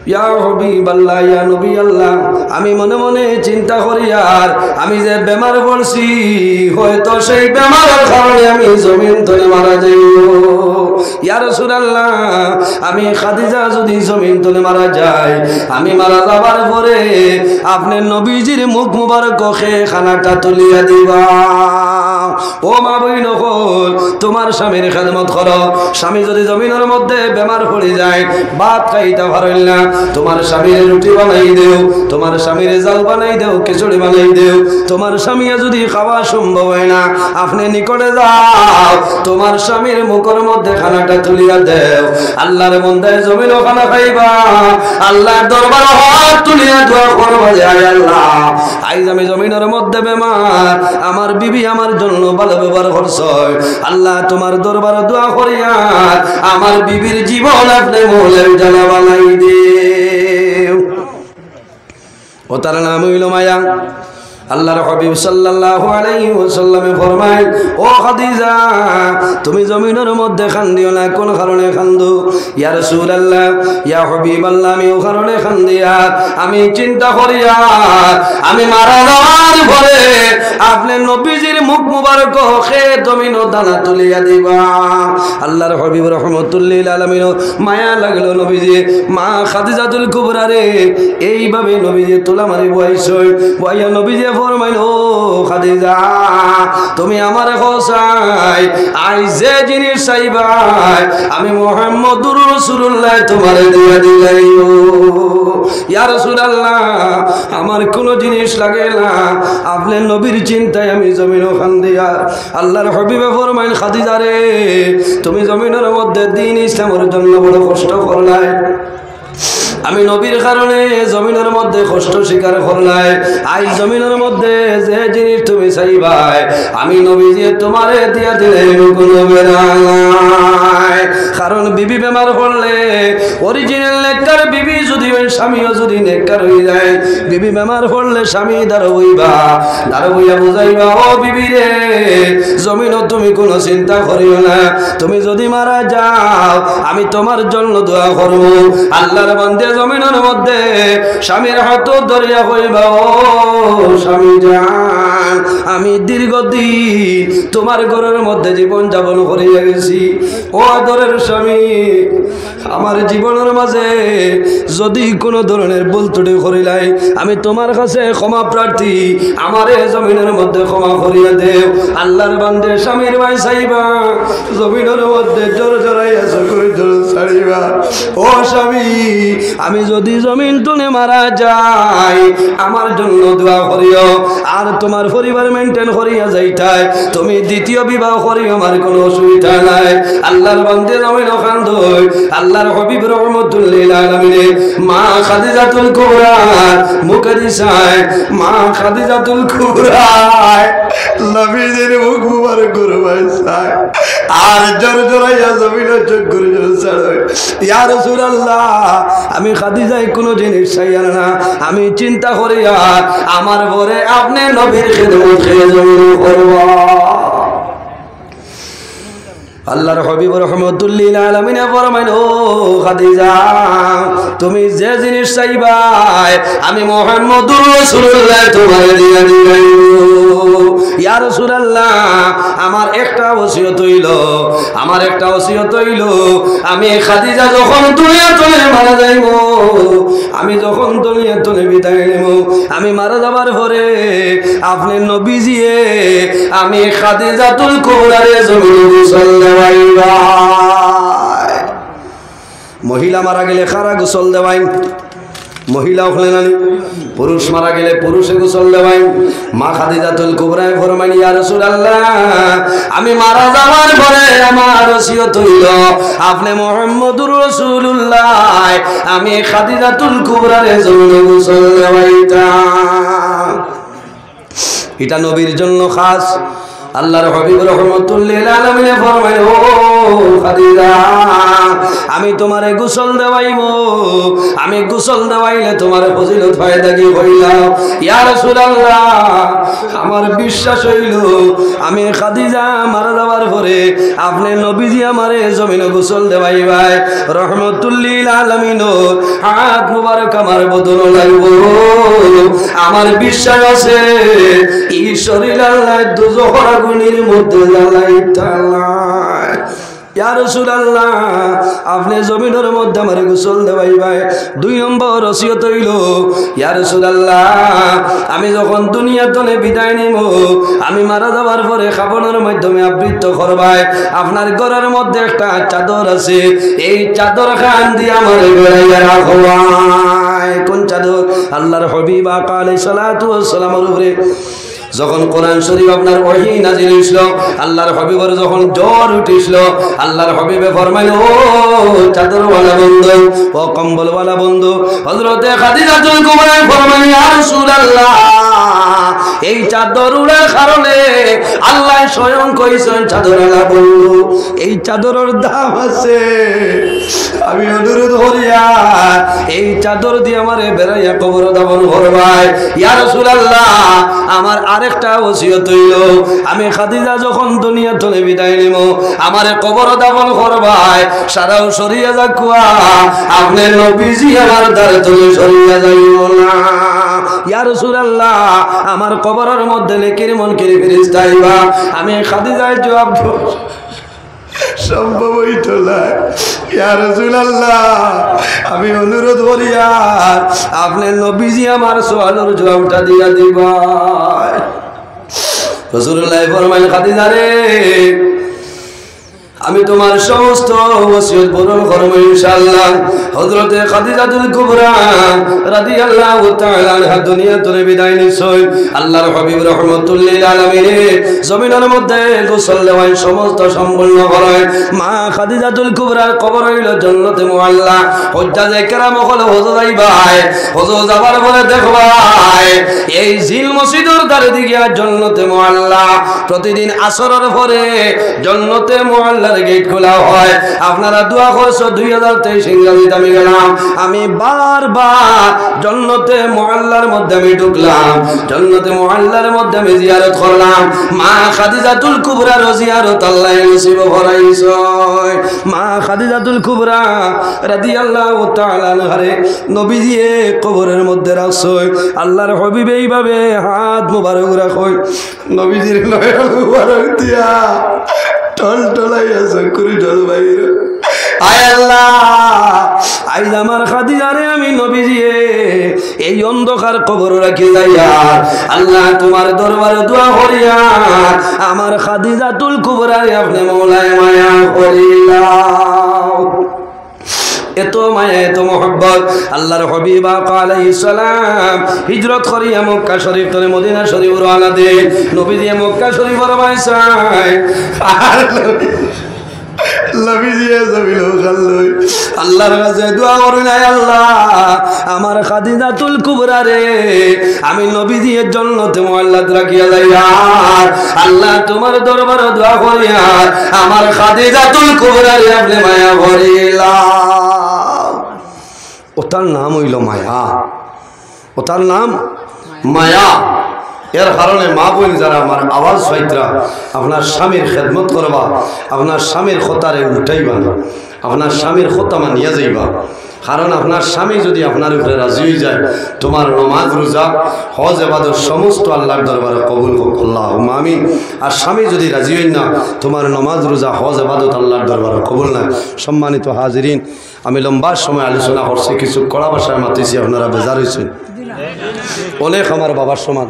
ইয়া হাবিবাল্লাহ ইয়া নবী আল্লাহ আমি মনে মনে চিন্তা করি আর আমি যে বেমার পড়ছি হয়তো সেই বেমারের কারণে আমি জমিন তলে মারা যাইব ইয়া রাসূলুল্লাহ আমি খাদিজা যদি জমিন তলে মারা যাই আমি মারা যাবার পরে আপনি নবীজির মুখ মুবারক খেয়ে খানাটা তুলিয়া দিবা ও মা বই নকল তোমার স্বামীর খেদমত করো স্বামী যদি জমিনের মধ্যে বেমার পড়ে যায় ভাত খাইতে পারেন না তোমার স্বামীর রুটি বানাই দেও তোমার স্বামীর জাল বানাই দেও খিচুড়ি বানাই দেও তোমার স্বামী যদি খাওয়া সম্ভব হয় না আপনি নিকটে যাও তোমার স্বামীর মুখের মধ্যে খানাটা তুলিয়া দেও আল্লাহর বান্দায় জমিন খানা খাইবা আল্লাহর দরবারে হাত তুলিয়া দোয়া করবা যে আয় আল্লাহ আইজ আমি জমিনের মধ্যে বেমার আমার বিবি আমার জন্য ভালো ব্যবহার করছ আল্লাহ তোমার দরবারে দোয়া করিয়া আমার বিবির জীবন আপনি মোলের জানা বানাই দেও ও তার নাম হইল মায়া আল্লাহর হাবিব সাল্লাল্লাহু আলাইহি ওয়াসাল্লামে ফরমায় ও খাদিজা তুমি জমিনের মধ্যে কান্দিও না কোন কারণে কান্দো ইয়া রাসূলুল্লাহ ইয়া হাবিবাল্লাহ আমি ও কারণে কান্দিয়া আমি চিন্তা করিয়া আমি মারা যাওয়ার পরে আপনি নবীজির মুখ মুবারক খে জমিন দানা তুলিয়া দিবা আল্লাহর হাবিব রাহমাতুল লিল আলামিন মায়া লাগলো নবীজি মা খাদিজাতুল কুবরা রে এইভাবে নবীজি তোলা মারি বইছো বইয়া নবীজি ফরমাইল ও খাদিজা তুমি আমারে খোসাই আই যে জিনিস চাইবাই আমি মুহাম্মদুর রাসূলুল্লাহ তোমারে দিয়া দিলাইও ইয়া রাসূলুল্লাহ আমার কোনো জিনিস লাগে না আপনি নবীর চিন্তায় আমি জমিনও খান্দিয়া আল্লাহর হাবিবে ফরমাইল খাদিজা রে তুমি জমিনের মধ্যে দ্বীন ইসলামের জন্য বড় কষ্ট করলাই আমি নবীর কারণে জমিনের মধ্যে কষ্ট স্বীকার করলাই আই জমিনের মধ্যে যে জিনিস তুমি চাইবাই আমি নবী যে তোমারে দিয়া দিলে কোনো বেড়াই কারণ বিবি বেমার পড়লে অরিজিনাল নেককার বিবি যদি ওই স্বামীও যদি নেককার হয়ে যায় বিবি বেমার পড়লে স্বামী দাঁড় হইবা দাঁড় হইয়া বুঝাইবা ও বিবি রে জমিনও তুমি কোনো চিন্তা করিও না তুমি যদি মারা যাও আমি তোমার জন্য দোয়া করবো আল্লাহর বান্দা জমিনের মধ্যে স্বামীর হাত ধরিয়া কইবা ও স্বামী জান আমি দীর্ঘদিন তোমার ঘরের মধ্যে জীবন যাপন করিয়া গেছি ও আদরের স্বামী আমার জীবনের মাঝে যদি কোনো ধরনের ভুল ত্রুটি করিলাই আমি তোমার কাছে ক্ষমা প্রার্থী আমারে জমিনের মধ্যে ক্ষমা করিয়া দেও আল্লাহর বান্দে স্বামীর ভাই চাইবা জমিনের মধ্যে জোর জড়াইয়া চকুর জোর ছাড়িবা ও স্বামী আমি যদি জমিন তুলে মারা যাই আমার জন্য দোয়া করিও আর তোমার পরিবার মেনটেন করিয়া যাইতাই তুমি দ্বিতীয় বিবাহ করিও আমার কোনো অসুবিধা নাই আল্লাহর বান্দে জমিন খান্দই আল্লাহর হাবিব রহমাতুল্লিল আলামিন মা খাদিজাতুল কুবরা মুখে দিছায় মা খাদিজাতুল কুবরা নবীজির মুখ মুবারক করবাইছায় আর জোর জোরাইয়া জমিনের চকুর জোর ছাড়াই ইয়া রাসূলুল্লাহ আমি খাদিজায় কোনো জিনিস চাইয়া না আমি চিন্তা করি আর আমার পরে আপনি নবীর খিদমত করব আল্লাহর হাবিব রাহমাতুল্লিল আলামিন ফরমাইন ও খাদিজা তুমি যে জিনিস চাইবাই আমি মুহাম্মদুর রাসূলুল্লাহ তোমারে দিয়া দিলাম ইয়া রাসূলুল্লাহ আমার একটা ওসিয়ত হইল আমি খাদিজা যখন দুনিয়া থেকে মারা যাইব আমি যখন দুনিয়া থেকে বিদায় নেব আমি মারা যাবার পরে আপনি নবীজিয়ে আমি খাদিজাতুল কুবরারে জমিনে গোসল দেওয়াইবা মহিলা মারা গেলে কারা গোসল দেওয়াই মহিলা হলেন পুরুষ মারা গেলে পুরুষে গোসল দেওয়াই মা খাদিজাতুল কুবরা ফরমাইন ইয়া রাসূলুল্লাহ আমি মারা যাওয়ার পরে আমার ওসিয়ত হইল আপনি মুহাম্মদুর রাসূলুল্লাহ আমি খাদিজাতুল কুবরারে জমিনে গোসল দেওয়াইতাম এটা নবীর জন্য খাস আল্লাহর হাবিব রাহমাতুল্লিল আলামিন ফরমায় ও খাদিজা আমি তোমারে গোসল দেওয়াইব আমি গোসল দেওয়াইলে তোমার ফজিলত ফায়দা কি হইলাম ইয়া রাসূলুল্লাহ আমার বিশ্বাস হইল আমি খাদিজা মারা যাওয়ার পরে আপনি নবীজি আমারে জমিনে গোসল দেওয়াইবাই রাহমাতুল্লিল আলামিন হাত মুবারক আমার বদন লাগব আমার বিশ্বাস আছে এই শরীর আল্লাহ দুজোহর আগুনের মধ্যে জ্বালাইতালাই ইয়া রাসূলুল্লাহ আপনি জমিনের মধ্যে আমারে গোসল দেওয়াইবাই দুই নম্বর ওসিয়ত হইল ইয়া রাসূলুল্লাহ আমি যখন দুনিয়া থেকে বিদায় নিব আমি মারা যাওয়ার পরে খাবনের মাধ্যমে আবৃত করবাই আপনার ঘরের মধ্যে একটা চাদর আছে এই চাদর খান দিয়ে আমারে বেড়াইয়া রাখবাই কোন চাদর আল্লাহর হাবিব আকা আলাইহিস সালাতু ওয়াস সালামের উপরে যখন কোরআন শরীফ আপনার ওহী নাজিল হইছিল আল্লাহর হাবিবের যখন জ্বর উঠিছিল আল্লাহর হাবিবে ফরমাইল ও চাদরওয়ালা বন্ধু ও কম্বলওয়ালা বন্ধু হযরতে খাদিজাতুল কুবরা ফরমাইল ইয়া রাসূলুল্লাহ এই চাদর উড়ার কারণে আল্লাহ স্বয়ং কইছেন চাদরওয়ালা বন্ধু এই চাদরের দাম আছে আমি অনুরোধ করিয়া এই চাদর দিয়ে আমারে বেড়াইয়া কবর দাফন করবাই ইয়া রাসূলুল্লাহ আমার আরেকটা ওসিয়ত হইল আমি খাদিজা যখন দুনিয়া থেকে বিদায় নিব আমারে কবর দাফন করবাই সারাও সরিয়া যাকুয়া আপনি নবীজি আমার দ্বার থেকে সরিয়া যাইও না ইয়া রাসূলুল্লাহ আমার কবরের মধ্যে নেকির মুনকির ফেরেশতা আইবা আমি খাদিজার জবাব দেব সম্ভব হইতো না ইয়া রাসূলুল্লাহ আমি অনুরোধ করিয়া আপনি নবীজি আমার সওয়ালের জবাবটা দিয়া দিবা রাসূলুল্লাহ ফরমাইল খাদিজা রে আমি তোমার সমস্ত ওসিয়ত পূরণ করব ইনশাআল্লাহ হযরতে খাদিজাতুল কুবরা রাদিয়াল্লাহু তাআলা আনহা দুনিয়া থেকে বিদায় নিছেন আল্লাহর হাবিব রাহমাতুল্লিল আলামিন জমিনের মধ্যে গোসল দেওয়াই সমস্ত সম্পূর্ণ করেন মা খাদিজাতুল কুবরার কবর হইল জান্নাতে মুআল্লা হুজ্জাজে কেরাম হল হজ যাইবাই হজ যাবার পরে দেখবাই এই জিল মসজিদের দ্বারে দিকে জান্নাতে মুআল্লা প্রতিদিন আসরের পরে জান্নাতে মুআল্লার গেট খোলা হয়। আপনারা দোয়া করছো 2023 ইংরেজিতে আমি গেলাম, আমি বারবার জান্নাতে মুআল্লার মধ্যে আমি ঢুকলাম, জান্নাতে মুআল্লার মধ্যে আমি জিয়ারত করলাম। মা খাদিজাতুল কুবরা জিয়ারত আল্লাহ নসিব করাইছো। মা খাদিজাতুল কুবরা রাদিয়াল্লাহু তাআলা আনহারে নবীজি কবরের মধ্যে রাখছো। আল্লাহর হাবিব এইভাবে হাত মুবারক রাখো, নবীজির নয়ন মুবারক দিয়া টলটলাইয়া চকুরি জল বাইর। আয় আল্লাহ, আইজ আমার খাদিজারে আমি নবীজি এই অন্ধকার কবর রাখি যাইয়া আল্লাহ তোমার দরবারে দোয়া করিয়া আমার খাদিজাতুল কুবরারে আপনি মওলায় মায়া করিলাও। এত মায়া এত মোহব্বত আল্লাহর হাবিব আলাইহিস সালাম হিজরত করিয়া মক্কা শরীফ থেকে মদিনা শরীফ রওনা দেন। নবীজি মক্কা শরীফের বাইসায় আর আল্লাহর কাছে দোয়া করুন, আল্লাহ আমার খাদিজাতুল কুবরা রে আমি নবীজি এর জান্নাতে মুআল্লাত রাখিয়া যাইয়া আল্লাহ তোমার দরবারে দোয়া করিয়া আমার খাদিজাতুল কুবরা রে আপনি মায়া ভরিলা। ওটার নাম হইল মায়া, ওটার নাম মায়া। এর কারণে মা বোন যারা আমার আওয়াজ পাইতরা আপনার স্বামীর খেদমত করবা, আপনার স্বামীর খতারে উঠাইবা না, আপনার স্বামীর খতা মানিয়া যাইবা। কারণ আপনার স্বামী যদি আপনার উপরে রাজি হয়ে যায় তোমার নামাজ রোজা হজ ইবাদত সমস্ত আল্লাহর দরবারে কবুল হোক আল্লাহুম্মা আমিন। আর স্বামী যদি রাজি হই না তোমার নামাজ রোজা হজ ইবাদত আল্লাহর দরবারে কবুল না। সম্মানিত হাজিরিন, আমি লম্বা সময় আলোচনা করছি, কিছু কড়া ভাষায় মাতিছি, আপনারা বেজার হয়েছেন। অনেক আমার বাবার সমান।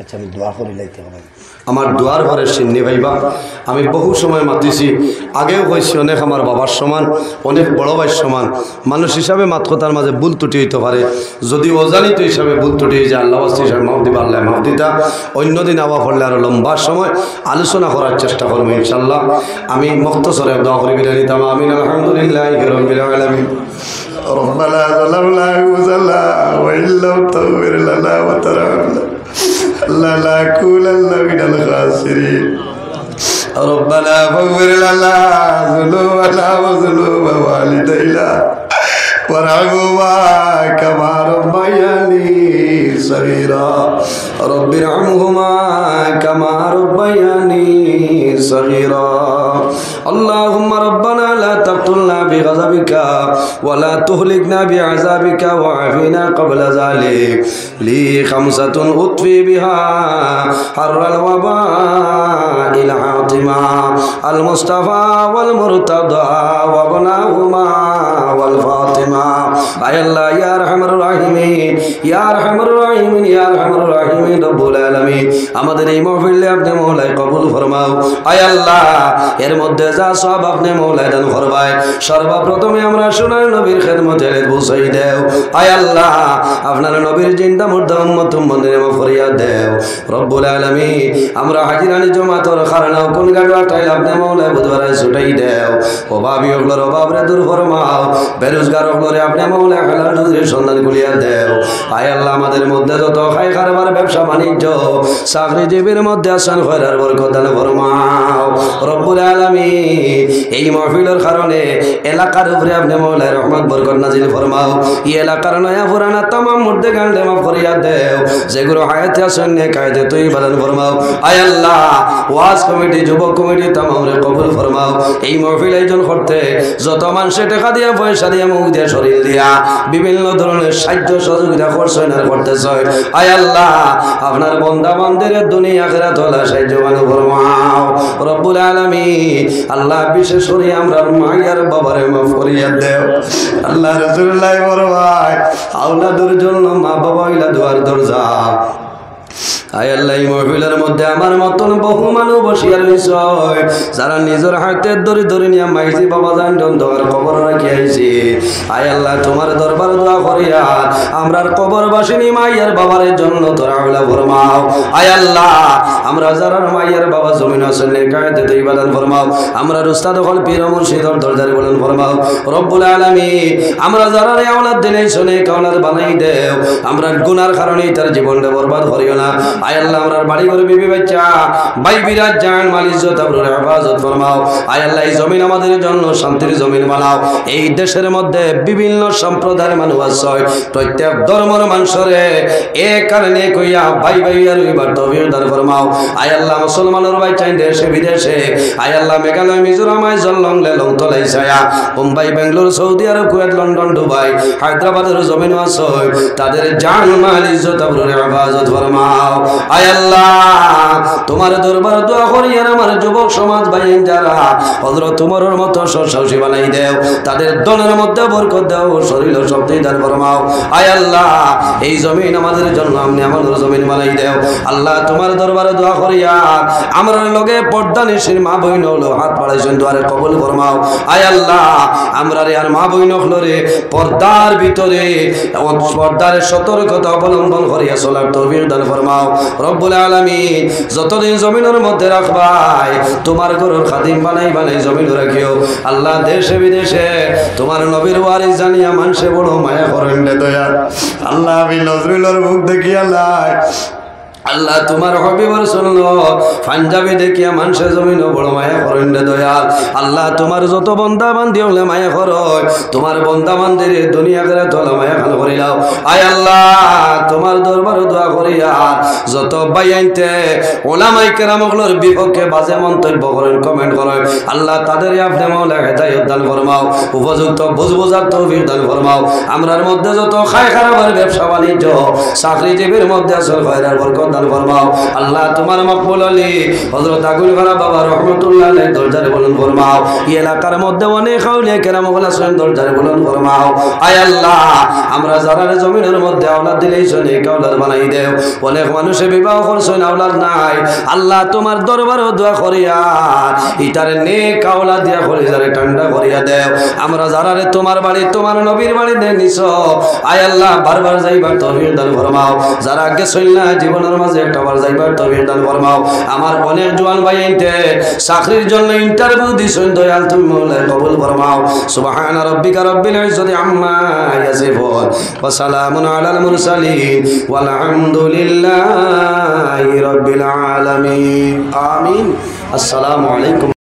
আচ্ছা আমি দোয়া করি লাইতে হবে আমার দোয়ার ঘরে সিন্নি ভাইবা। আমি বহু সময় মাতিছি, আগেও কইছি অনেক আমার বাবার সমান, অনেক বড় ভাইয়ের সমান। মানুষ হিসাবে মাত কথার মাঝে ভুল ত্রুটি হইতে পারে, যদি অজানিত হিসাবে ভুল ত্রুটি হয়ে যায় আল্লাহ হিসাবে মাফ দিবা, আল্লাহ মাফ দিতা। অন্যদিন আবার পড়লে আরও লম্বা সময় আলোচনা করার চেষ্টা করবো ইনশাল্লাহ। আমি মুখতসরে দোয়া করি বিদায় নিতাম। আমিন। আলহামদুলিল্লাহি রাব্বিল আলামিন। ربنا ظلمنا أنفسنا وإن لم تغفر لنا وترحمنا لنكونن من الخاسرين. ربنا فاغفر لنا ذنوبنا وذنوب والدينا وارحمهما كما ربياني صغيرا. رب ارحمهما كما ربياني صغيرا. اللهم ربنا لا تقتلنا بغضبك ولا تهلكنا بعذابك وعافنا قبل ذلك. لي خمسة أطفي بها حر الوباء العاطمة المصطفى والمرتضى وابناهما والفاطمة. أي الله يا أرحم الراحمين يا أرحم الراحمين يا أرحم الراحمين رب العالمين. আমাদের এই মাহফিলে আপনি মওলাই কবুল ফরমাও। আয় আল্লাহ এর মধ্যে যা সব আপনি মওলাই দান ফরমায়। সর্বপ্রথমে আমরা সোনার নবীর খেদমতে পৌঁছাই দেও। আয় আল্লাহ আপনার নবীর জিন্দা মুর্দা উম্মত উম্মতের ফরিয়াদ দেও রব্বুল আলামিন। আমরা হাজিরানি জমাতর খারানাও কোন গাড়ি আটাইল আপনি মওলাই বুধবারে ছুটাই দেও। অভাবী হগলোর অভাবরে দূর ফরমাও, বেরোজগার হগলোরে আপনি মওলাই হালাল রুজির সন্ধান খুলিয়া দেও। আয় আল্লাহ আমাদের মধ্যে যত খাই কারবার ব্যবসা বাণিজ্য চাকরিজীবীর মধ্যে আসান খয়রার বরকত দান ফরমাও রব্বুল আলামিন। এই মাহফিলের কারণে এলাকার উপরে আপনি মওলাই রহমত বরকত নাজিল ফরমাও। এই এলাকার নয়া পুরানা तमाम মুর্দে গান্ডে মাফ করিয়া দেও। যেগুলো হায়াতে আসেন নে কায়দে তুই বাদান ফরমাও। আয় আল্লাহ ওয়াজ কমিটি যুবক কমিটি তামামরে কবুল ফরমাও। এই মাহফিল আয়োজন করতে যত মানুষে টাকা দিয়া পয়সা দিয়া মুখ দিয়া শরীর দিয়া বিভিন্ন ধরনের সাহায্য সহযোগিতা করছেন আর করতেছেন, আয় আল্লাহ আপনার বান্দা বান্দির দুনিয়া আখিরাত ওয়ালা সাহায্য বানু ফরমাও রব্বুল আলামিন। আল্লাহ বিশেষ করে আমরা মায়ের বাবারে মাফ করিয়া দেও। আল্লাহ রাসূলুল্লাহ ফরমায় আওলাদের জন্য মা বাবা হইলা দুয়ার দরজা। আয় আল্লাহ এই মাহফিলের মধ্যে আমার মতন বহু মানুষ বসিয়া রইছ যারা নিজের হাতে ধরে ধরে নিয়ে মাইজি বাবা জান তোমার কবর রাখি আইছি আয় আল্লাহ তোমার দরবার দোয়া করিয়া আমরার কবর বাসিনী মাইয়ার বাবার জন্য তোরা হইলা ফরমাও আয় আল্লাহ আমরা যারা মাইয়ার বাবা জমিন আছেন নেকায়েতে তো ইবাদত ফরমাও আমরা উস্তাদ হল পীর মুর্শিদর দরজারে বলেন ফরমাও রব্বুল আলামিন আমরা যারা আওলাদ দিলে শুনে কাওলাদ বানাই দেও আমরা গুনার কারণে তার জীবনটা বরবাদ করিও না আয় আল্লাহ আমরা বাড়ি ঘরে বিবি বাচ্চা ভাই বিরাজ জান মাল ইজ্জত আবরুর হেফাজত ফরমাও আয় আল্লাহ এই জমিন আমাদের জন্য শান্তির জমিন বানাও এই দেশের মধ্যে বিভিন্ন সম্প্রদায়ের মানুষ আছে প্রত্যেক ধর্মের মানুষরে এক কারণে কইয়া ভাই ভাই আর রইবার তৌফিক দান ফরমাও আয় আল্লাহ মুসলমানের ভাই চাই দেশে বিদেশে আয় আল্লাহ মেঘালয় মিজোরাম আইজলং লেলং তলাই ছায়া Mumbai Bengaluru Saudi Arab Kuwait London Dubai হায়দ্রাবাদের জমিন আছে তাদের জান মাল ইজ্জত আবরুর হেফাজত ফরমাও আয় আল্লাহ তোমার দরবার দোয়া করি আর আমার যুবক সমাজ ভাই যারা হযরত তোমার মতো সরসাউসি বানাই দেও তাদের দলের মধ্যে বরকত দাও শরীর শক্তি দান ফরমাও আয় আল্লাহ এই জমিন আমাদের জন্য আপনি আমাদের জমিন বানাই দেও আল্লাহ তোমার দরবারে দোয়া করি আর আমরা লগে পর্দা নিশির মা বইন হলো হাত বাড়াইছেন দুয়ারে কবুল ফরমাও আয় আল্লাহ আমরা আর মা বইন হলো রে পর্দার ভিতরে পর্দার সতর্কতা অবলম্বন করিয়া চলার তৌফিক দান ফরমাও রব্বুল আলামিন যতদিন জমিনের মধ্যে রাখবাই তোমার ঘরের খাদিম বানাই বানাই জমিন রাখিও আল্লাহ দেশে বিদেশে তোমার নবীর ওয়ারিস জানিয়া মানুষে বড় মায়া করেন রে দয়া আল্লাহ আমি নজরুলের মুখ দেখিয়া লাই আল্লাহ তোমার হবিবর শুনলো পাঞ্জাবি দেখিয়া মানুষের জমিন বড় মায়া করেন রে দয়াল আল্লাহ তোমার যত বন্দা বান্ধি হলে মায়া করয় তোমার বন্দা বান্ধির দুনিয়া করে তোলা মায়া খান করিলাও আয় আল্লাহ তোমার দরবার দোয়া করিয়া যত ভাই আইতে ওলামাই কেরামগুলোর বিপক্ষে বাজে মন্তব্য করেন কমেন্ট করেন আল্লাহ তাদের আপনি মাওলা হেদায়েত দান ফরমাও উপযুক্ত বুঝার তৌফিক দান ফরমাও আমরার মধ্যে যত খায় খারাপের ব্যবসা বাণিজ্য চাকরিজীবীর মধ্যে আসল খয়রার বরকত দান ফরমাও আল্লাহ তোমার মকবুল আলী হযরত আগুল খারা বাবা রহমাতুল্লাহ আলাইহি দরজারে বলুন ফরমাও এই এলাকার মধ্যে অনেক আউলিয়া কেরাম ওয়ালা শুন দরজারে বলুন ফরমাও আয় আল্লাহ আমরা যারা জমিনের মধ্যে আওলাদ দিলেই শুনে আওলাদ বানাই দেও অনেক মানুষে বিবাহ করছেন আওলাদ নাই আল্লাহ তোমার দরবারে দোয়া করিয়া ইটারে নেক আওলাদ দিয়া কলিজারে ঠান্ডা করিয়া দেও আমরা যারা তোমার বাড়ি তোমার নবীর বাড়ি দে নিছো আয় আল্লাহ বারবার যাইবার তৌফিক দান ফরমাও যারা আগে চলনা জীবনের মাঝে একটা বার যাইবার তৌফিক দান ফরমাও আমার অনেক জওয়ান ভাই আইতে চাকরির জন্য ইন্টারভিউ দিছেন দয়াল তুমি মওলা কবুল ফরমাও সুবহান রাব্বিকা রাব্বিল ইজ্জাতি আম্মা ইয়াসিফুন ওয়া সালামুন আলাল মুরসালিন ওয়াল হামদুলিল্লাহি রাব্বিল আলামিন আমিন আসসালামু আলাইকুম।